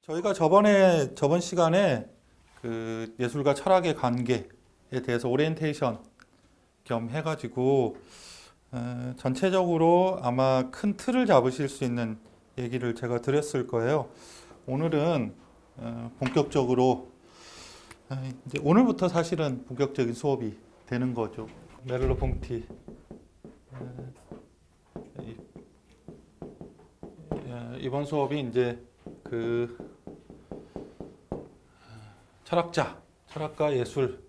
저희가 저번 시간에 그 예술과 철학의 관계에 대해서 오리엔테이션 겸 해가지고 전체적으로 아마 큰 틀을 잡으실 수 있는 얘기를 제가 드렸을 거예요. 오늘은 본격적으로 이제 오늘부터 사실은 본격적인 수업이 되는 거죠. 메를로 퐁티 이번 수업이 이제 그 철학과 예술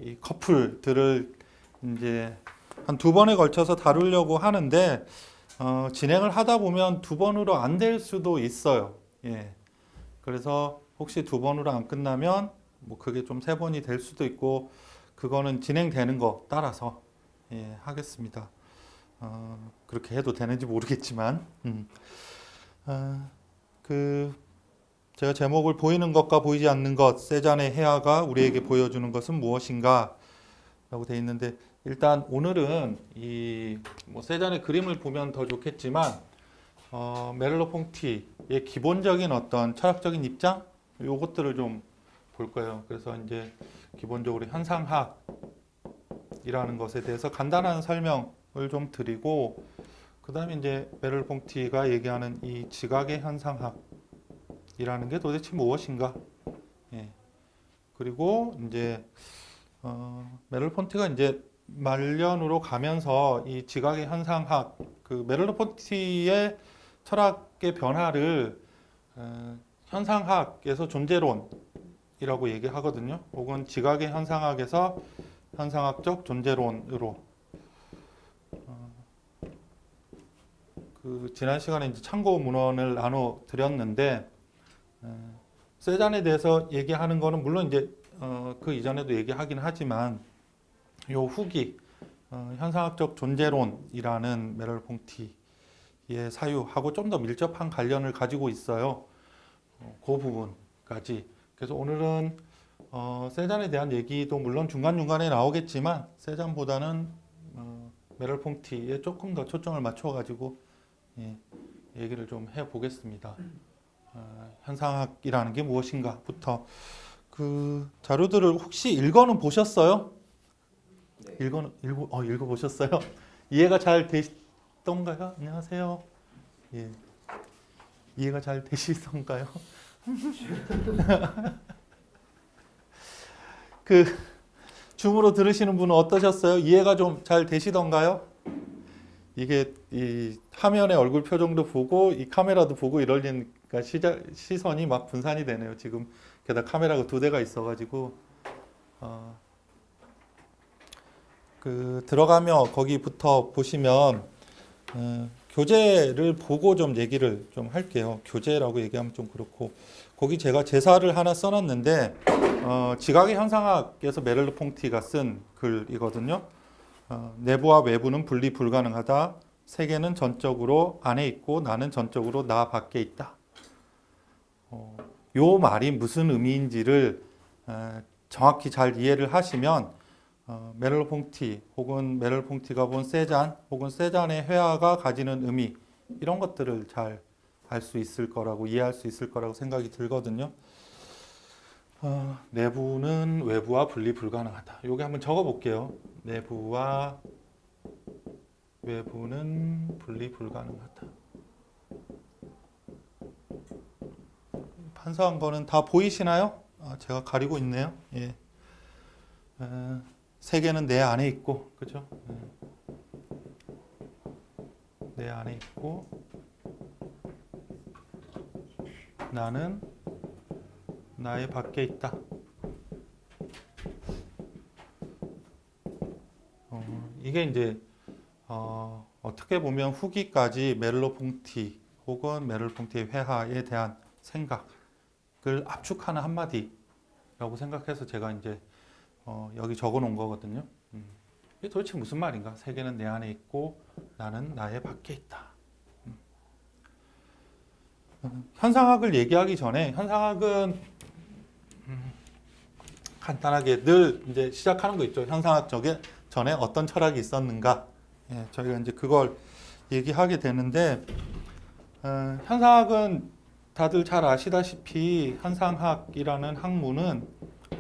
이 커플들을 이제 한 두 번에 걸쳐서 다루려고 하는데 진행을 하다 보면 두 번으로 안 될 수도 있어요. 예. 그래서 혹시 두 번으로 안 끝나면 뭐 그게 좀 세 번이 될 수도 있고 그거는 진행되는 거 따라서 하겠습니다. 그렇게 해도 되는지 모르겠지만 제가 제목을 보이는 것과 보이지 않는 것, 세잔의 해아가 우리에게 보여주는 것은 무엇인가? 라고 되어 있는데, 일단 오늘은 뭐 세잔의 그림을 보면 더 좋겠지만, 메를로 퐁티의 기본적인 어떤 철학적인 입장? 요것들을 좀 볼 거예요. 그래서 이제 기본적으로 현상학이라는 것에 대해서 간단한 설명을 좀 드리고, 그 다음에 이제 메를로 퐁티가 얘기하는 이 지각의 현상학, 이라는 게 도대체 무엇인가? 예. 그리고 이제 메를로 폰티가 이제 말년으로 가면서 이 지각의 현상학, 그 메를로 폰티의 철학의 변화를 현상학에서 존재론이라고 얘기하거든요. 혹은 지각의 현상학에서 현상학적 존재론으로. 그 지난 시간에 이제 참고 문헌을 나눠 드렸는데. 세잔에 대해서 얘기하는 거는 물론 이제 그 이전에도 얘기하긴 하지만 요 후기 현상학적 존재론이라는 메를로 퐁티의 사유하고 좀 더 밀접한 관련을 가지고 있어요. 그 부분까지. 그래서 오늘은 세잔에 대한 얘기도 물론 중간중간에 나오겠지만 세잔보다는 메를로 퐁티에 조금 더 초점을 맞춰 가지고 얘기를 좀 해보겠습니다. 현상학이라는 게 무엇인가부터 그 자료들을 혹시 읽어는 보셨어요? 네. 읽어 보셨어요? 이해가 잘 되시던가요? 안녕하세요. 예. 이해가 잘 되시던가요? 그 줌으로 들으시는 분은 어떠셨어요? 이해가 좀 잘 되시던가요? 이게 이 화면에 얼굴 표정도 보고 이 카메라도 보고 이러니까 시선이 막 분산이 되네요. 지금 게다가 카메라가 두 대가 있어가지고 들어가며 거기부터 보시면 교재를 보고 좀 얘기를 좀 할게요. 교재라고 얘기하면 좀 그렇고 거기 제가 제사를 하나 써놨는데 지각의 현상학에서 메를로 퐁티가 쓴 글이거든요. 내부와 외부는 분리 불가능하다. 세계는 전적으로 안에 있고 나는 전적으로 나 밖에 있다. 요 말이 무슨 의미인지를 정확히 잘 이해를 하시면 메를로 퐁티 혹은 메를로 퐁티가 본 세잔 혹은 세잔의 회화가 가지는 의미 이런 것들을 잘 알 수 있을 거라고 이해할 수 있을 거라고 생각이 들거든요. 내부는 외부와 분리 불가능하다. 여기 한번 적어 볼게요. 내부와 외부는 분리 불가능하다. 판서한 거는 다 보이시나요? 제가 가리고 있네요. 예. 세계는 내 안에 있고, 그죠? 내 안에 있고, 나는 나의 밖에 있다. 이게 이제 어떻게 보면 후기까지 메를로 퐁티 혹은 메를로 퐁티의 회화에 대한 생각을 압축하는 한마디라고 생각해서 제가 이제 여기 적어 놓은 거거든요. 이게 도대체 무슨 말인가? 세계는 내 안에 있고 나는 나의 밖에 있다. 현상학을 얘기하기 전에 현상학은 간단하게 늘 이제 시작하는 거 있죠. 현상학 전에 어떤 철학이 있었는가. 예, 저희가 이제 그걸 얘기하게 되는데 현상학은 다들 잘 아시다시피 현상학이라는 학문은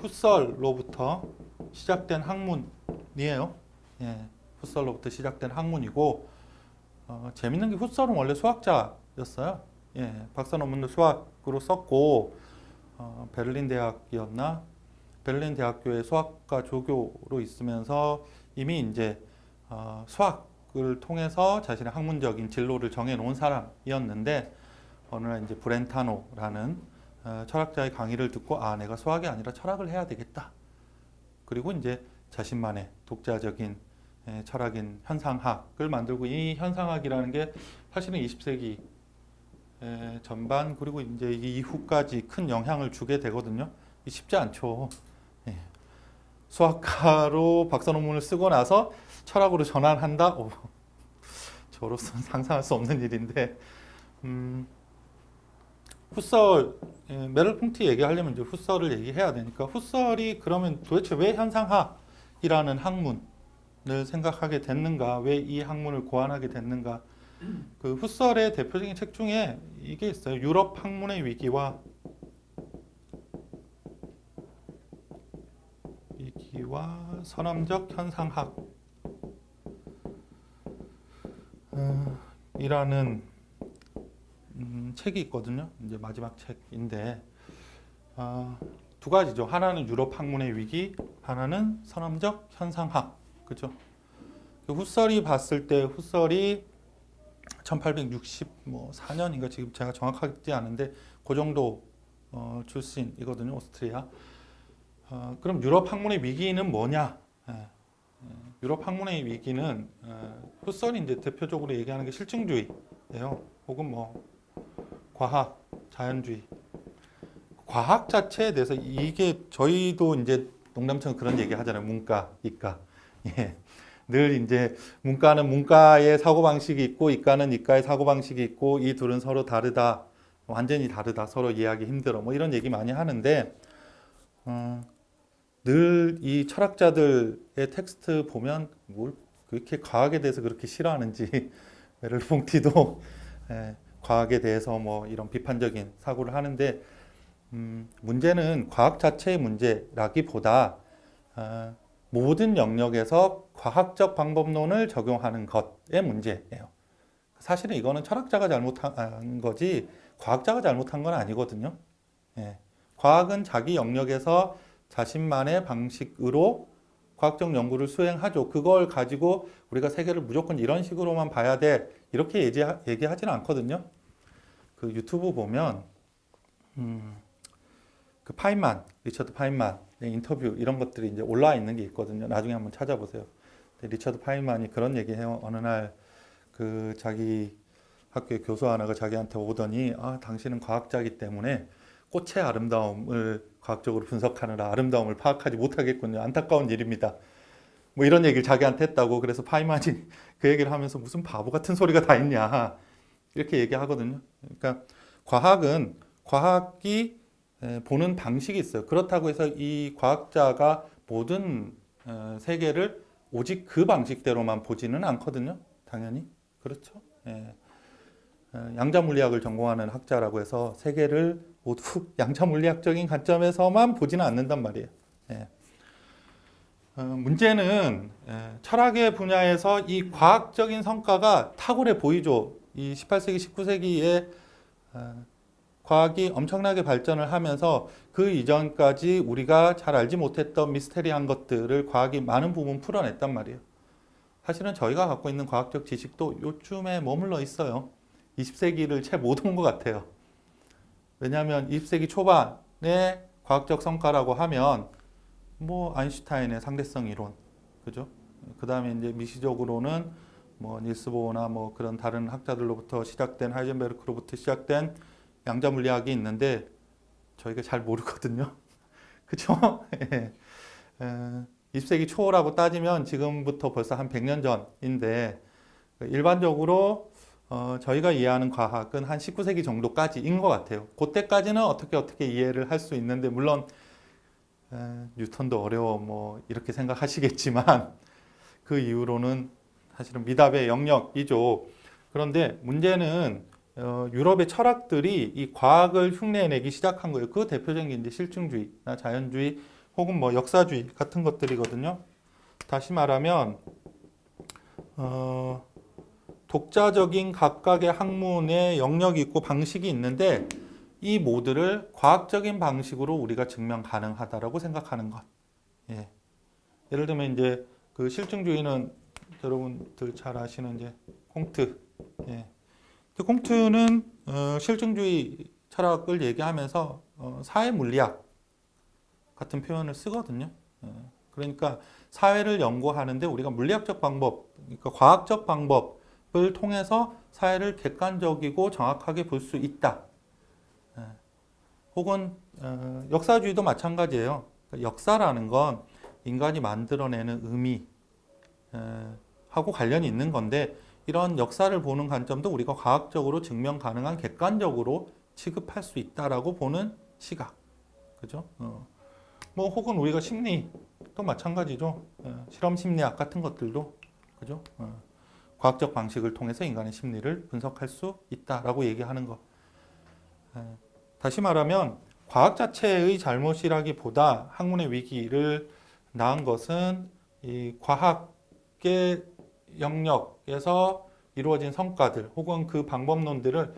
훗설로부터 시작된 학문이에요. 예, 훗설로부터 시작된 학문이고 재밌는 게 훗설은 원래 수학자였어요. 예, 박사 논문도 수학으로 썼고 베를린 대학이었나? 베를린 대학교의 수학과 조교로 있으면서 이미 이제 수학을 통해서 자신의 학문적인 진로를 정해놓은 사람이었는데 어느 날 이제 브렌타노라는 철학자의 강의를 듣고 내가 수학이 아니라 철학을 해야 되겠다. 그리고 이제 자신만의 독자적인 철학인 현상학을 만들고 이 현상학이라는 게 사실은 20세기 전반 그리고 이제 이후까지 큰 영향을 주게 되거든요. 쉽지 않죠. 예. 수학가로 박사 논문을 쓰고 나서 철학으로 전환한다? 저로서는 상상할 수 없는 일인데 훗설 메를퐁티 얘기하려면 이제 훗설을 얘기해야 되니까 훗설이 그러면 도대체 왜 현상학이라는 학문을 생각하게 됐는가? 왜 이 학문을 고안하게 됐는가? 그 훗설의 대표적인 책 중에 이게 있어요. 유럽 학문의 위기와 선험적 현상학 이라는 책이 있거든요. 이제 마지막 책인데 두 가지죠. 하나는 유럽 학문의 위기, 하나는 선험적 현상학. 그죠? 훗설이 봤을 때 훗설이 1864년인가 지금 제가 정확하지 않은데 그 정도 출신이거든요. 오스트리아. 그럼 유럽 학문의 위기는 뭐냐? 유럽 학문의 위기는 훗설이 이제 대표적으로 얘기하는 게 실증주의예요. 혹은 뭐 과학, 자연주의. 과학 자체에 대해서 이게 저희도 이제 농담처럼 그런 얘기 하잖아요. 문과, 이과. 예. 늘 이제 문과는 문과의 사고방식이 있고 이과는 이과의 사고방식이 있고 이 둘은 서로 다르다. 완전히 다르다. 서로 이해하기 힘들어. 뭐 이런 얘기 많이 하는데 늘 이 철학자들의 텍스트 보면 뭘 그렇게 과학에 대해서 그렇게 싫어하는지 메를퐁티도 과학에 대해서 뭐 이런 비판적인 사고를 하는데 문제는 과학 자체의 문제라기보다 모든 영역에서 과학적 방법론을 적용하는 것의 문제예요. 사실은 이거는 철학자가 잘못한 거지 과학자가 잘못한 건 아니거든요. 예. 과학은 자기 영역에서 자신만의 방식으로 과학적 연구를 수행하죠. 그걸 가지고 우리가 세계를 무조건 이런 식으로만 봐야 돼. 이렇게 얘기하지는 않거든요. 그 유튜브 보면 그 리처드 파인만의 인터뷰 이런 것들이 이제 올라와 있는 게 있거든요. 나중에 한번 찾아보세요. 리처드 파인만이 그런 얘기해요. 어느 날 그 자기 학교의 교수 하나가 자기한테 오더니 당신은 과학자이기 때문에 꽃의 아름다움을 과학적으로 분석하느라 아름다움을 파악하지 못하겠군요. 안타까운 일입니다. 뭐 이런 얘기를 자기한테 했다고. 그래서 파이만이 그 얘기를 하면서 무슨 바보 같은 소리가 다 있냐 이렇게 얘기하거든요. 그러니까 과학은 과학이 보는 방식이 있어요. 그렇다고 해서 이 과학자가 모든 세계를 오직 그 방식대로만 보지는 않거든요. 당연히 그렇죠. 양자물리학을 전공하는 학자라고 해서 세계를 모두 양자물리학적인 관점에서만 보지는 않는단 말이에요. 문제는 철학의 분야에서 이 과학적인 성과가 탁월해 보이죠. 이 18세기, 19세기에 과학이 엄청나게 발전을 하면서 그 이전까지 우리가 잘 알지 못했던 미스테리한 것들을 과학이 많은 부분 풀어냈단 말이에요. 사실은 저희가 갖고 있는 과학적 지식도 요쯤에 머물러 있어요. 20세기를 채 못 온 것 같아요. 왜냐하면 20세기 초반에 과학적 성과라고 하면 뭐 아인슈타인의 상대성 이론, 그죠? 그 다음에 이제 미시적으로는 뭐 닐스 보어나 뭐 그런 다른 학자들로부터 시작된 하이젠베르크로부터 시작된 양자물리학이 있는데 저희가 잘 모르거든요. 그죠? 20세기 초라고 따지면 지금부터 벌써 한 100년 전인데 일반적으로 저희가 이해하는 과학은 한 19세기 정도까지인 것 같아요. 그때까지는 어떻게 이해를 할 수 있는데 물론 뉴턴도 어려워 뭐 이렇게 생각하시겠지만 그 이후로는 사실은 미답의 영역이죠. 그런데 문제는 유럽의 철학들이 이 과학을 흉내내기 시작한 거예요. 그 대표적인 게 이제 실증주의나 자연주의 혹은 뭐 역사주의 같은 것들이거든요. 다시 말하면 독자적인 각각의 학문의 영역이 있고 방식이 있는데 이 모두를 과학적인 방식으로 우리가 증명 가능하다라고 생각하는 것. 예. 예를 들면 이제 그 실증주의는 여러분들 잘 아시는 이제 콩트. 예. 콩트는 실증주의 철학을 얘기하면서 사회 물리학 같은 표현을 쓰거든요. 그러니까 사회를 연구하는데 우리가 물리학적 방법, 그러니까 과학적 방법을 통해서 사회를 객관적이고 정확하게 볼 수 있다. 혹은 역사주의도 마찬가지예요. 그러니까 역사라는 건 인간이 만들어내는 의미 하고 관련이 있는 건데 이런 역사를 보는 관점도 우리가 과학적으로 증명 가능한 객관적으로 취급할 수 있다라고 보는 시각. 그죠? 뭐 혹은 우리가 심리도 마찬가지죠. 실험 심리학 같은 것들도 그죠? 과학적 방식을 통해서 인간의 심리를 분석할 수 있다라고 얘기하는 것. 다시 말하면 과학 자체의 잘못이라기보다 학문의 위기를 낳은 것은 이 과학의 영역에서 이루어진 성과들 혹은 그 방법론들을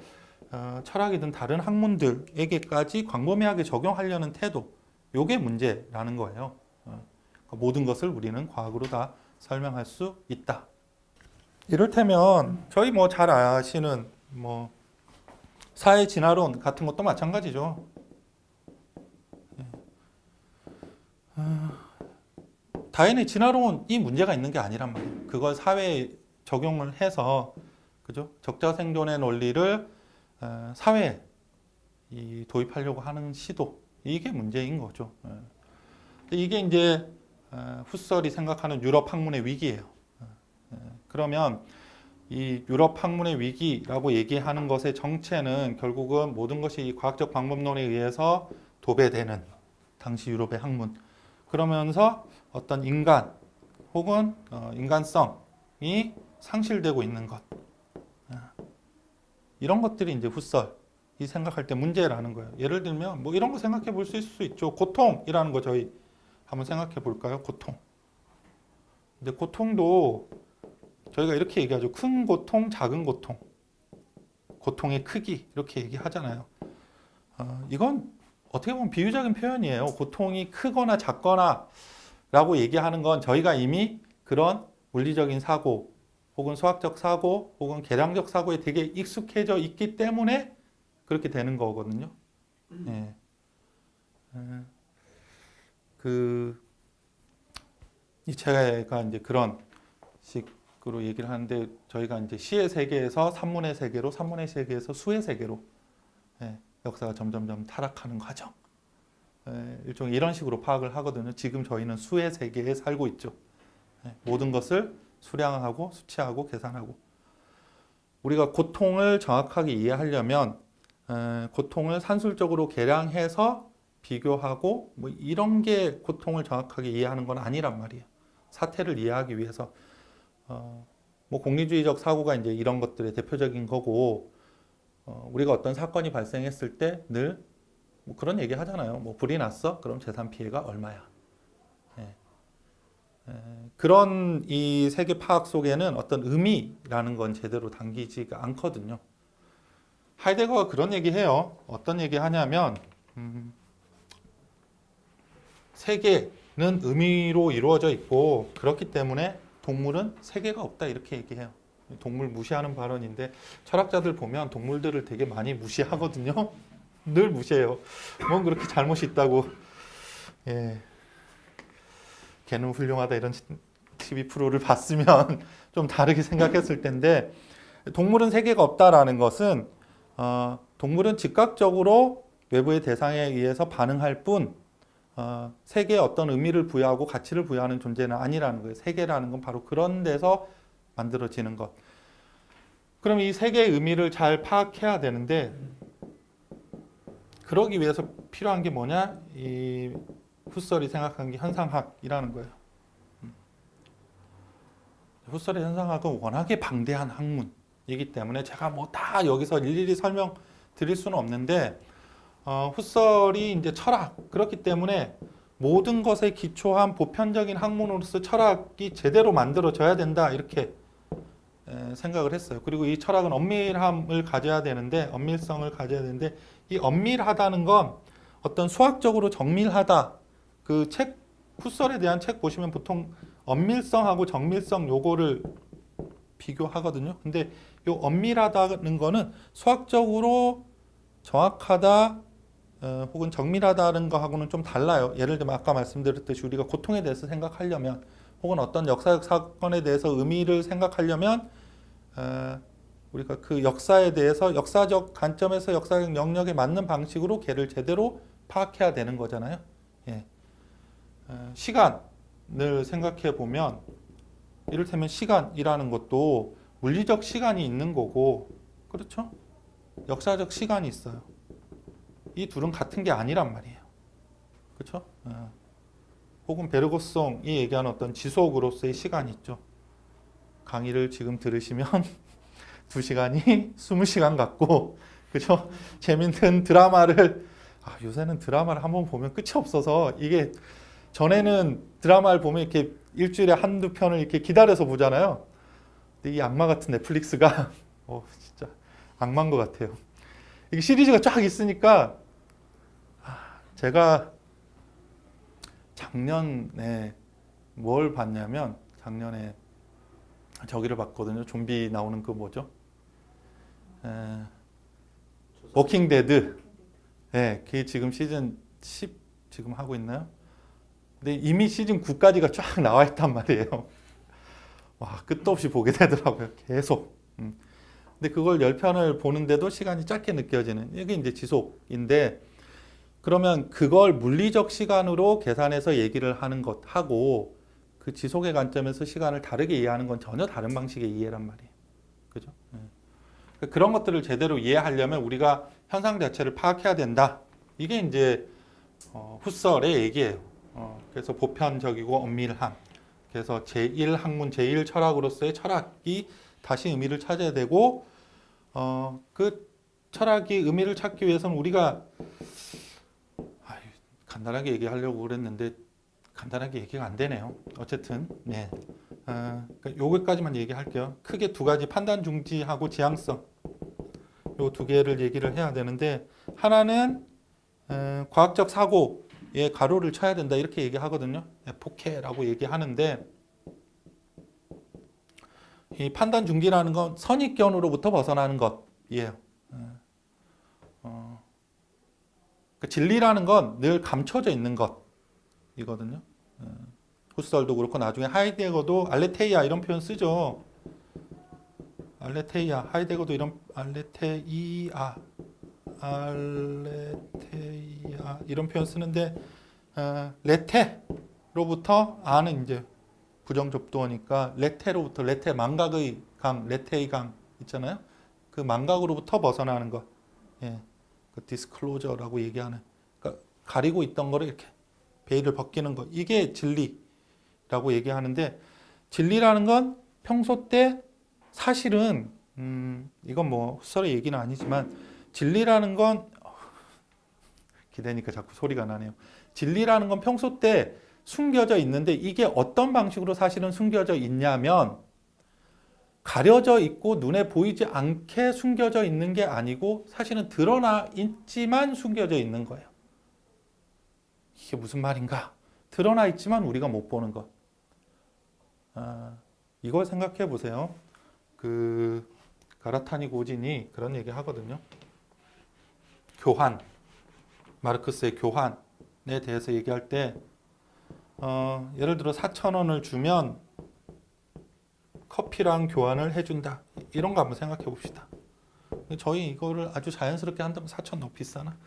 철학이든 다른 학문들에게까지 광범위하게 적용하려는 태도, 요게 문제라는 거예요. 그러니까 모든 것을 우리는 과학으로 다 설명할 수 있다. 이를테면 저희 뭐 잘 아시는 뭐 사회 진화론 같은 것도 마찬가지죠. 다인의 진화론이 문제가 있는 게 아니란 말이에요. 그걸 사회에 적용을 해서 그죠? 적자 생존의 논리를 사회에 도입하려고 하는 시도, 이게 문제인 거죠. 이게 이제 후설이 생각하는 유럽 학문의 위기예요. 그러면 이 유럽 학문의 위기라고 얘기하는 것의 정체는 결국은 모든 것이 과학적 방법론에 의해서 도배되는 당시 유럽의 학문. 그러면서 어떤 인간 혹은 인간성이 상실되고 있는 것. 이런 것들이 이제 후설이 생각할 때 문제라는 거예요. 예를 들면 뭐 이런 거 생각해 볼 수 있을 수 있죠. 고통이라는 거 저희 한번 생각해 볼까요? 고통. 근데 고통도 저희가 이렇게 얘기하죠. 큰 고통, 작은 고통. 고통의 크기 이렇게 얘기하잖아요. 이건 어떻게 보면 비유적인 표현이에요. 고통이 크거나 작거나 라고 얘기하는 건 저희가 이미 그런 물리적인 사고 혹은 수학적 사고 혹은 계량적 사고에 되게 익숙해져 있기 때문에 그렇게 되는 거거든요. 예. 제가 이제 그런 식으로 얘기를 하는데 저희가 이제 시의 세계에서 산문의 세계로, 산문의 세계에서 수의 세계로 역사가 점점점 타락하는 과정. 일종의 이런 식으로 파악을 하거든요. 지금 저희는 수의 세계에 살고 있죠. 모든 것을 수량하고 수치하고 계산하고. 우리가 고통을 정확하게 이해하려면 고통을 산술적으로 계량해서 비교하고 뭐 이런 게 고통을 정확하게 이해하는 건 아니란 말이에요. 사태를 이해하기 위해서 뭐 공리주의적 사고가 이제 이런 것들의 대표적인 거고 우리가 어떤 사건이 발생했을 때 늘 뭐 그런 얘기 하잖아요. 뭐 불이 났어? 그럼 재산 피해가 얼마야? 그런 이 세계 파악 속에는 어떤 의미라는 건 제대로 담기지가 않거든요. 하이데거가 그런 얘기해요. 어떤 얘기 하냐면 세계는 의미로 이루어져 있고 그렇기 때문에 동물은 세계가 없다 이렇게 얘기해요. 동물 무시하는 발언인데 철학자들 보면 동물들을 되게 많이 무시하거든요. 늘 무시해요. 뭔 그렇게 잘못이 있다고. 예. 걔는 훌륭하다 이런 TV 프로를 봤으면 좀 다르게 생각했을 텐데 동물은 세계가 없다라는 것은 동물은 즉각적으로 외부의 대상에 의해서 반응할 뿐 세계에 어떤 의미를 부여하고 가치를 부여하는 존재는 아니라는 거예요. 세계라는 건 바로 그런 데서 만들어지는 것. 그럼 이 세계의 의미를 잘 파악해야 되는데 그러기 위해서 필요한 게 뭐냐? 이 후설이 생각한 게 현상학이라는 거예요. 후설의 현상학은 워낙에 방대한 학문, 이기 때문에 제가 뭐 다 여기서 일일이 설명드릴 수는 없는데 후설이 이제 철학 그렇기 때문에 모든 것에 기초한 보편적인 학문으로서 철학이 제대로 만들어져야 된다 이렇게 생각을 했어요. 그리고 이 철학은 엄밀함을 가져야 되는데 엄밀성을 가져야 되는데 이 엄밀하다는 건 어떤 수학적으로 정밀하다 그 책 후설에 대한 책 보시면 보통 엄밀성하고 정밀성 요거를 비교하거든요. 근데 요 엄밀하다는 거는 수학적으로 정확하다 혹은 정밀하다는 거하고는 좀 달라요. 예를 들면 아까 말씀드렸듯이 우리가 고통에 대해서 생각하려면 혹은 어떤 역사적 사건에 대해서 의미를 생각하려면 우리가 그 역사에 대해서 역사적 관점에서 역사적 영역에 맞는 방식으로 걔를 제대로 파악해야 되는 거잖아요. 예. 시간을 생각해 보면 이를테면 시간이라는 것도 물리적 시간이 있는 거고 그렇죠? 역사적 시간이 있어요. 이 둘은 같은 게 아니란 말이에요. 그렇죠? 혹은 베르고송이 얘기하는 어떤 지속으로서의 시간이 있죠. 강의를 지금 들으시면 2시간이 20시간 같고 그죠? 재밌는 드라마를 요새는 드라마를 한번 보면 끝이 없어서 이게 전에는 드라마를 보면 이렇게 일주일에 한두 편을 이렇게 기다려서 보잖아요. 근데 이 악마 같은 넷플릭스가 진짜 악마인 것 같아요. 이게 시리즈가 쫙 있으니까 제가 작년에 뭘 봤냐면 작년에 저기를 봤거든요. 좀비 나오는 그 뭐죠? 워킹 데드. 네, 그게 지금 시즌 10 지금 하고 있나요? 근데 이미 시즌 9까지가 쫙 나와 있단 말이에요. 와, 끝도 없이 보게 되더라고요. 계속. 근데 그걸 10편을 보는데도 시간이 짧게 느껴지는 이게 이제 지속인데 그러면 그걸 물리적 시간으로 계산해서 얘기를 하는 것하고 그 지속의 관점에서 시간을 다르게 이해하는 건 전혀 다른 방식의 이해란 말이에요. 그죠? 그런 것들을 제대로 이해하려면 우리가 현상 자체를 파악해야 된다. 이게 이제 후설의 얘기예요. 그래서 보편적이고 엄밀함. 그래서 제1학문, 제1철학으로서의 철학이 다시 의미를 찾아야 되고 그 철학이 의미를 찾기 위해서는 우리가 간단하게 얘기하려고 그랬는데 간단하게 얘기가 안 되네요. 어쨌든 네. 그러니까 요거까지만 얘기할게요. 크게 두 가지 판단 중지하고 지향성 요 두 개를 얘기를 해야 되는데 하나는 과학적 사고에 가로를 쳐야 된다 이렇게 얘기하거든요. 포케라고 얘기하는데 이 판단 중지라는 건 선입견으로부터 벗어나는 것이에요. 그 진리라는 건 늘 감춰져 있는 것이거든요. 후설도 그렇고 나중에 하이데거도 알레테이아 이런 표현 쓰죠. 알레테이아, 하이데거도 이런 알레테이아 이런 표현 쓰는데 레테로부터 아는 이제 부정접두어니까 레테로부터 레테 망각의 강, 레테의 강 있잖아요. 그 망각으로부터 벗어나는 것. 예. 그 디스클로저라고 얘기하는 그러니까 가리고 있던 거를 이렇게 베일을 벗기는 것. 이게 진리라고 얘기하는데 진리라는 건 평소 때 사실은 이건 뭐 후설의 얘기는 아니지만 진리라는 건 기대니까 자꾸 소리가 나네요. 진리라는 건 평소 때 숨겨져 있는데 이게 어떤 방식으로 사실은 숨겨져 있냐면 가려져 있고 눈에 보이지 않게 숨겨져 있는 게 아니고 사실은 드러나 있지만 숨겨져 있는 거예요. 이게 무슨 말인가? 드러나 있지만 우리가 못 보는 것. 이걸 생각해 보세요. 그 가라타니 고진이 그런 얘기 하거든요. 교환, 마르크스의 교환에 대해서 얘기할 때 예를 들어 4,000원을 주면 커피랑 교환을 해준다. 이런 거 한번 생각해 봅시다. 저희 이거를 아주 자연스럽게 한다면 4,000원 너무 비싸나?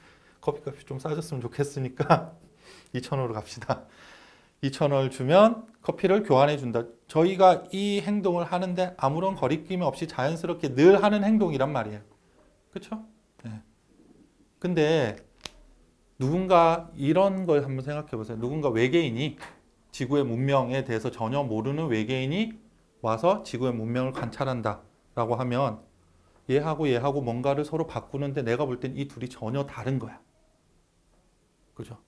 커피값이 좀 싸졌으면 좋겠으니까 2,000원으로 갑시다. 2,000원을 주면 커피를 교환해 준다. 저희가 이 행동을 하는데 아무런 거리낌 없이 자연스럽게 늘 하는 행동이란 말이에요. 그렇죠? 네. 근데 누군가 이런 걸 한번 생각해 보세요. 누군가 외계인이 지구의 문명에 대해서 전혀 모르는 외계인이 와서 지구의 문명을 관찰한다 라고 하면 얘하고 뭔가를 서로 바꾸는데 내가 볼 땐 이 둘이 전혀 다른 거야. 그죠?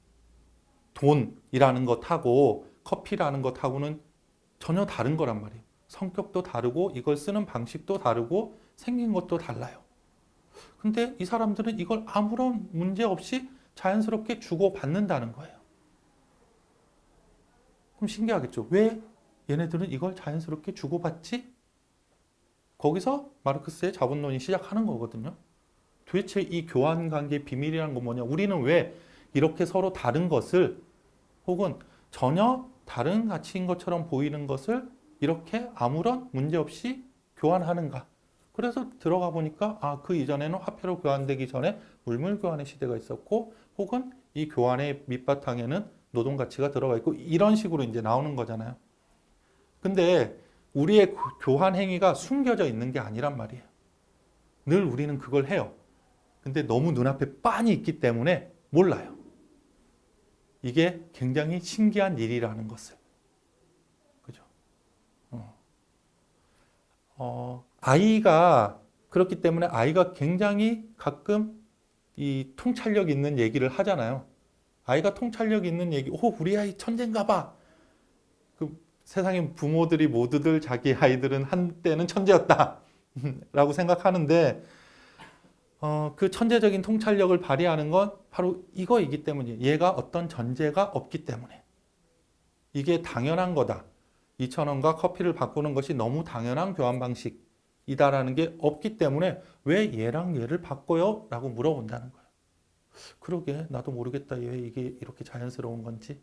돈이라는 것하고 커피라는 것하고는 전혀 다른 거란 말이에요. 성격도 다르고 이걸 쓰는 방식도 다르고 생긴 것도 달라요. 근데 이 사람들은 이걸 아무런 문제 없이 자연스럽게 주고받는다는 거예요. 그럼 신기하겠죠? 왜 얘네들은 이걸 자연스럽게 주고받지? 거기서 마르크스의 자본론이 시작하는 거거든요. 도대체 이 교환 관계의 비밀이라는 건 뭐냐? 우리는 왜 이렇게 서로 다른 것을 혹은 전혀 다른 가치인 것처럼 보이는 것을 이렇게 아무런 문제 없이 교환하는가? 그래서 들어가 보니까 그 이전에는 화폐로 교환되기 전에 물물 교환의 시대가 있었고 혹은 이 교환의 밑바탕에는 노동 가치가 들어가 있고 이런 식으로 이제 나오는 거잖아요. 근데 우리의 교환 행위가 숨겨져 있는 게 아니란 말이에요. 늘 우리는 그걸 해요. 근데 너무 눈앞에 빤히 있기 때문에 몰라요. 이게 굉장히 신기한 일이라는 것을. 그죠? 아이가 그렇기 때문에 아이가 굉장히 가끔 이 통찰력 있는 얘기를 하잖아요. 아이가 통찰력 있는 얘기, 우리 아이 천재인가 봐. 그 세상의 부모들이 모두들 자기 아이들은 한때는 천재였다. 라고 생각하는데, 그 천재적인 통찰력을 발휘하는 건 바로 이거이기 때문이에요. 얘가 어떤 전제가 없기 때문에. 이게 당연한 거다. 2,000원과 커피를 바꾸는 것이 너무 당연한 교환 방식이다라는 게 없기 때문에 왜 얘랑 얘를 바꿔요? 라고 물어본다는 거예요. 그러게 나도 모르겠다. 왜 이게 이렇게 자연스러운 건지.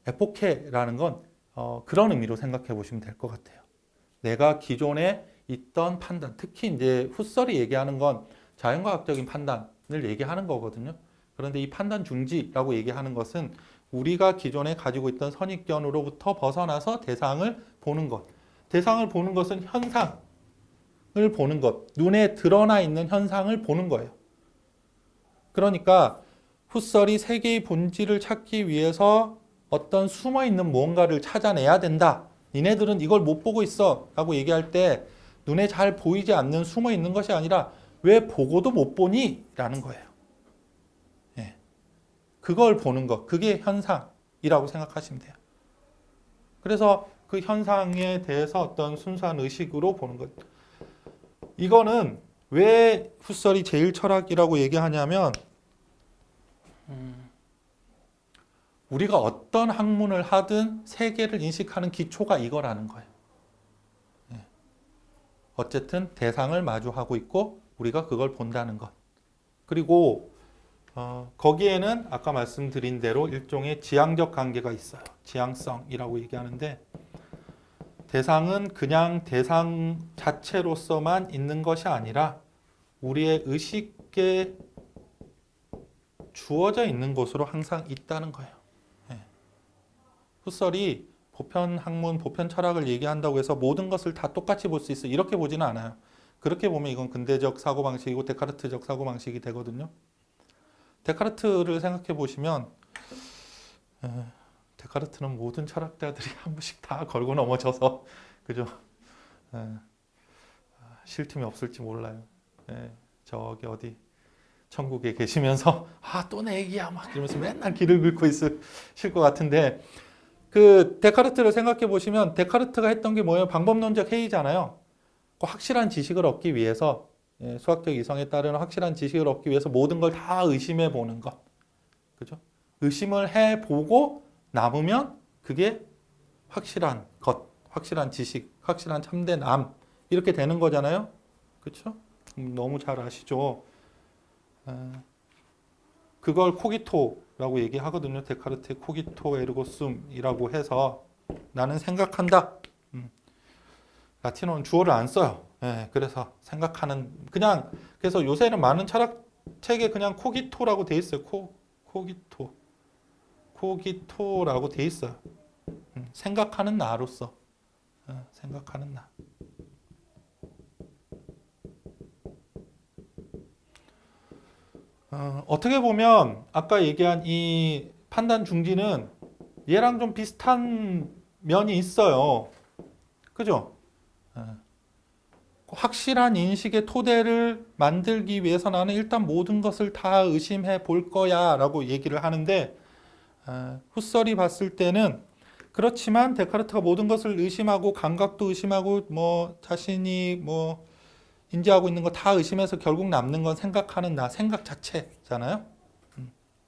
에포케라는 건 그런 의미로 생각해 보시면 될 것 같아요. 내가 기존에 있던 판단, 특히 이제 후설이 얘기하는 건 자연과학적인 판단을 얘기하는 거거든요. 그런데 이 판단 중지라고 얘기하는 것은 우리가 기존에 가지고 있던 선입견으로부터 벗어나서 대상을 보는 것. 대상을 보는 것은 현상을 보는 것. 눈에 드러나 있는 현상을 보는 거예요. 그러니까 후설이 세계의 본질을 찾기 위해서 어떤 숨어있는 무언가를 찾아내야 된다. 니네들은 이걸 못 보고 있어 라고 얘기할 때 눈에 잘 보이지 않는 숨어있는 것이 아니라 왜 보고도 못 보니? 라는 거예요. 예. 그걸 보는 것, 그게 현상이라고 생각하시면 돼요. 그래서 그 현상에 대해서 어떤 순수한 의식으로 보는 것. 이거는 왜 후설이 제일 철학이라고 얘기하냐면 우리가 어떤 학문을 하든 세계를 인식하는 기초가 이거라는 거예요. 어쨌든 대상을 마주하고 있고 우리가 그걸 본다는 것. 그리고 거기에는 아까 말씀드린 대로 일종의 지향적 관계가 있어요. 지향성이라고 얘기하는데 대상은 그냥 대상 자체로서만 있는 것이 아니라 우리의 의식에 주어져 있는 곳으로 항상 있다는 거예요. 후설이 보편 학문, 보편 철학을 얘기한다고 해서 모든 것을 다 똑같이 볼 수 있어. 이렇게 보지는 않아요. 그렇게 보면 이건 근대적 사고방식이고 데카르트적 사고방식이 되거든요. 데카르트를 생각해 보시면 데카르트는 모든 철학자들이 한 번씩 다 걸고 넘어져서 그죠? 쉴 틈이 없을지 몰라요. 저기 어디 천국에 계시면서 또 내 얘기야 막 이러면서 맨날 길을 긁고 있으실 것 같은데 그 데카르트를 생각해 보시면 데카르트가 했던 게 뭐예요? 방법론적 회의잖아요. 그 확실한 지식을 얻기 위해서 수학적 이성에 따르는 확실한 지식을 얻기 위해서 모든 걸 다 의심해 보는 것. 그죠? 의심을 해 보고 남으면 그게 확실한 것, 확실한 지식, 확실한 참된 암 이렇게 되는 거잖아요. 그렇죠? 너무 잘 아시죠? 그걸 코기토라고 얘기하거든요. 데카르트의 코기토 에르고 숨이라고 해서 나는 생각한다. 라틴어는 주어를 안 써요. 그래서 생각하는 그냥 그래서 요새는 많은 철학책에 그냥 코기토라고 돼 있어요. 코기토라고 돼 있어요. 생각하는 나로서 생각하는 나. 어떻게 보면 아까 얘기한 이 판단 중지는 얘랑 좀 비슷한 면이 있어요. 그죠? 확실한 인식의 토대를 만들기 위해서 나는 일단 모든 것을 다 의심해 볼 거야 라고 얘기를 하는데, 후설이 봤을 때는 그렇지만 데카르트가 모든 것을 의심하고 감각도 의심하고 뭐 자신이 뭐 인지하고 있는 거 다 의심해서 결국 남는 건 생각하는 나, 생각 자체잖아요.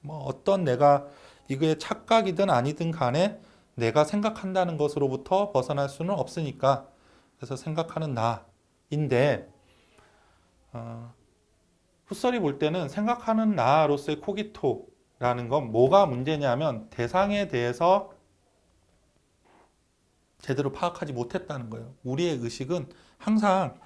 뭐 어떤 내가 이게 착각이든 아니든 간에 내가 생각한다는 것으로부터 벗어날 수는 없으니까, 그래서 생각하는 나인데, 후설이 볼 때는 생각하는 나로서의 코기토라는 건 뭐가 문제냐면 대상에 대해서 제대로 파악하지 못했다는 거예요. 우리의 의식은 항상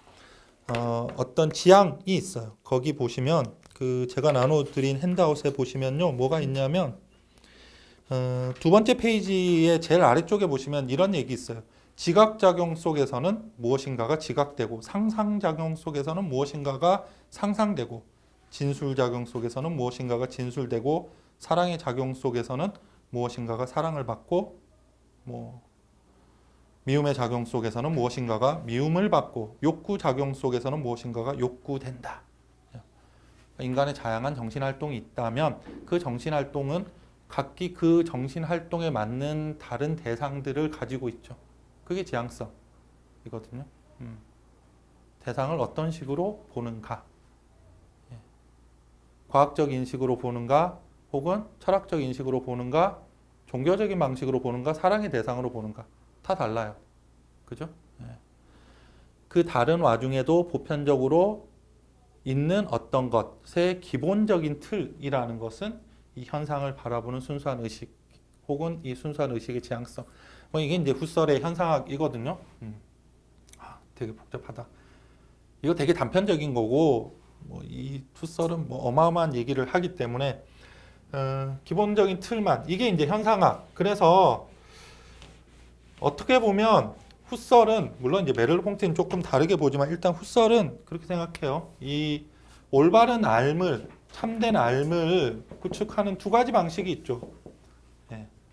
어떤 지향이 있어요. 거기 보시면 그 제가 나눠드린 핸드아웃에 보시면요, 뭐가 있냐면 두 번째 페이지의 제일 아래쪽에 보시면 이런 얘기 있어요. 지각작용 속에서는 무엇인가가 지각되고, 상상작용 속에서는 무엇인가가 상상되고, 진술작용 속에서는 무엇인가가 진술되고, 사랑의 작용 속에서는 무엇인가가 사랑을 받고, 뭐 미움의 작용 속에서는 무엇인가가 미움을 받고, 욕구작용 속에서는 무엇인가가 욕구된다. 인간의 다양한 정신활동이 있다면 그 정신활동은 각기 그 정신활동에 맞는 다른 대상들을 가지고 있죠. 그게 지향성이거든요. 대상을 어떤 식으로 보는가, 과학적 인식으로 보는가, 혹은 철학적 인식으로 보는가, 종교적인 방식으로 보는가, 사랑의 대상으로 보는가, 다 달라요. 그죠? 그 다른 와중에도 보편적으로 있는 어떤 것의 기본적인 틀이라는 것은 이 현상을 바라보는 순수한 의식, 혹은 이 순수한 의식의 지향성. 뭐 이게 이제 후설의 현상학이거든요. 되게 복잡하다. 이거 되게 단편적인 거고, 뭐 이 후설은 뭐 어마어마한 얘기를 하기 때문에 기본적인 틀만, 이게 이제 현상학. 그래서 어떻게 보면 후설은, 물론 이제 메를로 퐁티는 조금 다르게 보지만, 일단 후설은 그렇게 생각해요. 이 올바른 알물, 참된 알물 구축하는 두 가지 방식이 있죠.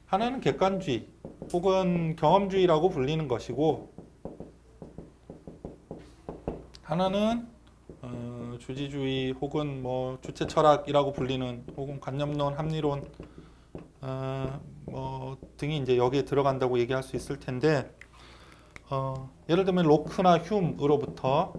하나는 객관주의 혹은 경험주의라고 불리는 것이고, 하나는 주지주의 혹은 뭐 주체 철학이라고 불리는, 혹은 관념론, 합리론 뭐 등이 이제 여기에 들어간다고 얘기할 수 있을 텐데, 예를 들면 로크나 흉으로부터,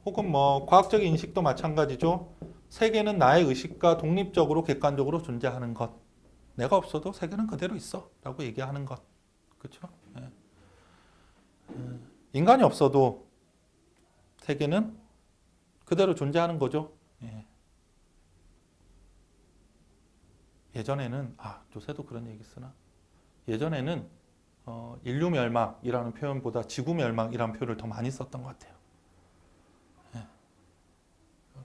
혹은 뭐 과학적인 인식도 마찬가지죠. 세계는 나의 의식과 독립적으로 객관적으로 존재하는 것. 내가 없어도 세계는 그대로 있어 라고 얘기하는 것. 그렇죠? 인간이 없어도 세계는 그대로 존재하는 거죠. 예전에는, 요새도 그런 얘기 쓰나? 예전에는 인류 멸망이라는 표현보다 지구 멸망이라는 표현을 더 많이 썼던 것 같아요.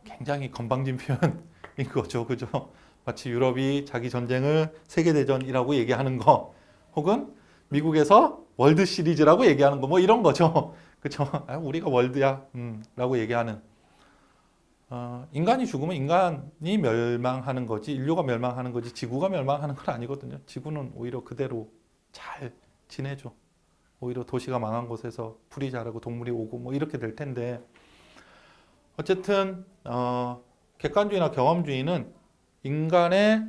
굉장히 건방진 표현인 거죠. 그죠? 마치 유럽이 자기 전쟁을 세계대전이라고 얘기하는 거, 혹은 미국에서 월드 시리즈라고 얘기하는 거, 뭐 이런 거죠. 그죠? 우리가 월드야 라고 얘기하는. 인간이 죽으면 인간이 멸망하는 거지, 인류가 멸망하는 거지, 지구가 멸망하는 건 아니거든요. 지구는 오히려 그대로 잘 지내죠. 오히려 도시가 망한 곳에서 풀이 자라고 동물이 오고 뭐 이렇게 될 텐데, 어쨌든 객관주의나 경험주의는 인간의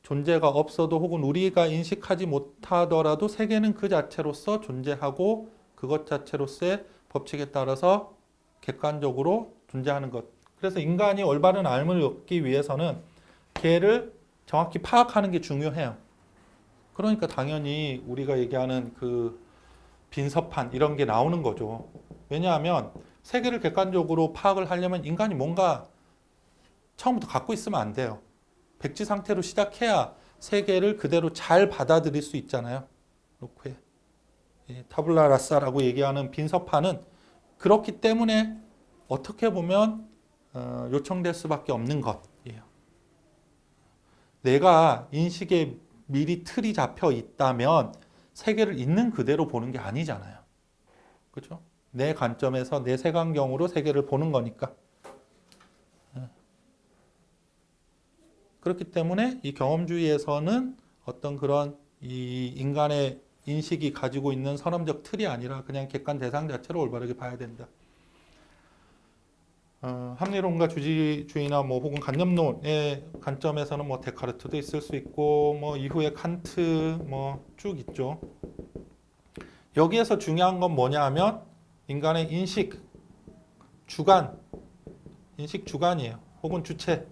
존재가 없어도, 혹은 우리가 인식하지 못하더라도 세계는 그 자체로서 존재하고, 그것 자체로서의 법칙에 따라서 객관적으로 존재하는 것. 그래서 인간이 올바른 알을 얻기 위해서는 걔를 정확히 파악하는 게 중요해요. 그러니까 당연히 우리가 얘기하는 그 빈서판 이런 게 나오는 거죠. 왜냐하면 세계를 객관적으로 파악을 하려면 인간이 뭔가 처음부터 갖고 있으면 안 돼요. 백지 상태로 시작해야 세계를 그대로 잘 받아들일 수 있잖아요. 로크의 타블라 라사라고 얘기하는 빈서판은 그렇기 때문에 어떻게 보면 요청될 수밖에 없는 것이에요. 내가 인식에 미리 틀이 잡혀 있다면 세계를 있는 그대로 보는 게 아니잖아요. 그렇죠? 내 관점에서 내 색안경으로 세계를 보는 거니까. 그렇기 때문에 이 경험주의에서는 어떤 그런 이 인간의 인식이 가지고 있는 선험적 틀이 아니라 그냥 객관 대상 자체로 올바르게 봐야 된다. 합리론과 주지주의나 뭐 혹은 관념론의 관점에서는 뭐 데카르트도 있을 수 있고 뭐 이후에 칸트 뭐 쭉 있죠. 여기에서 중요한 건 뭐냐 하면 인간의 인식 주관이에요. 혹은 주체.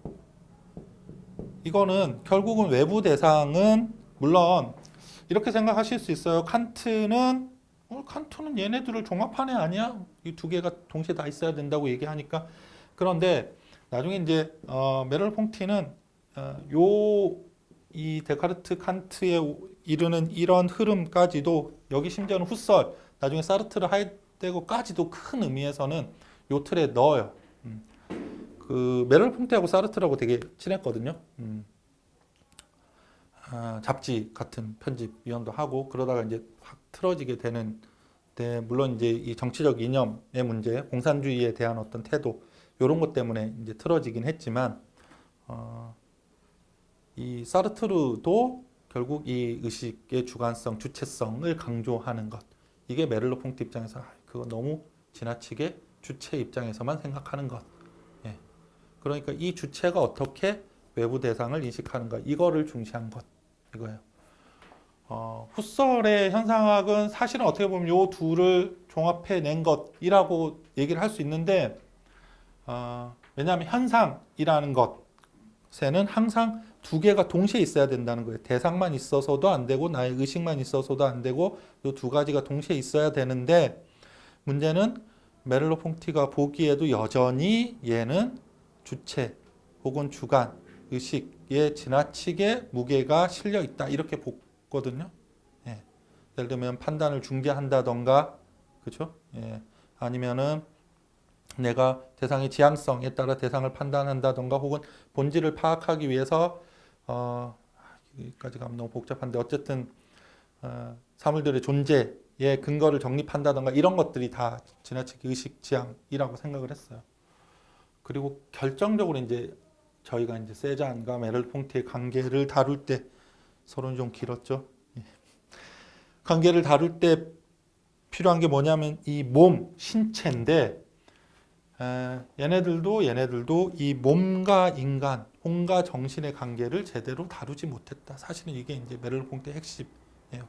이거는 결국은 외부 대상은 물론 이렇게 생각하실 수 있어요. 칸트는 얘네들을 종합한 애 아니야? 이 두 개가 동시에 다 있어야 된다고 얘기하니까. 그런데 나중에 이제 메럴 퐁티는 이 데카르트 칸트에 이르는 이런 흐름까지도 여기 심지어는 후설 나중에 사르트르 하이데거까지도 큰 의미에서는 요 틀에 넣어요. 그 메럴 퐁티하고 사르트르하고 되게 친했거든요. 잡지 같은 편집위원도 하고 그러다가 이제 확 틀어지게 되는. 물론 이제 이 정치적 이념의 문제, 공산주의에 대한 어떤 태도 이런 것 때문에 이제 틀어지긴 했지만 이 사르트르도 결국 이 의식의 주관성, 주체성을 강조하는 것. 이게 메를로 퐁트 입장에서 그거 너무 지나치게 주체 입장에서만 생각하는 것. 예. 그러니까 이 주체가 어떻게 외부 대상을 인식하는가 이거를 중시한 것 이거예요. 후설의 현상학은 사실은 어떻게 보면 이 둘을 종합해낸 것이라고 얘기를 할 수 있는데 왜냐하면 현상이라는 것에는 항상 두 개가 동시에 있어야 된다는 거예요. 대상만 있어서도 안 되고 나의 의식만 있어서도 안 되고 이 두 가지가 동시에 있어야 되는데 문제는 메를로 퐁티가 보기에도 여전히 얘는 주체 혹은 주관, 의식에 지나치게 무게가 실려 있다 이렇게 보거든요. 예. 예를 들면 판단을 중개한다던가, 그렇죠? 예. 아니면은 내가 대상의 지향성에 따라 대상을 판단한다던가 혹은 본질을 파악하기 위해서 여기까지 가면 너무 복잡한데 어쨌든 사물들의 존재의 근거를 정립한다던가 이런 것들이 다 지나치게 의식 지향이라고 생각을 했어요. 그리고 결정적으로 이제 저희가 이제 세잔과 메를 퐁티의 관계를 다룰 때 서론이 좀 길었죠. 관계를 다룰 때 필요한 게 뭐냐면 이 몸, 신체인데 얘네들도 이 몸과 인간, 혼과 정신의 관계를 제대로 다루지 못했다. 사실은 이게 이제 메를 퐁티의 핵심이에요.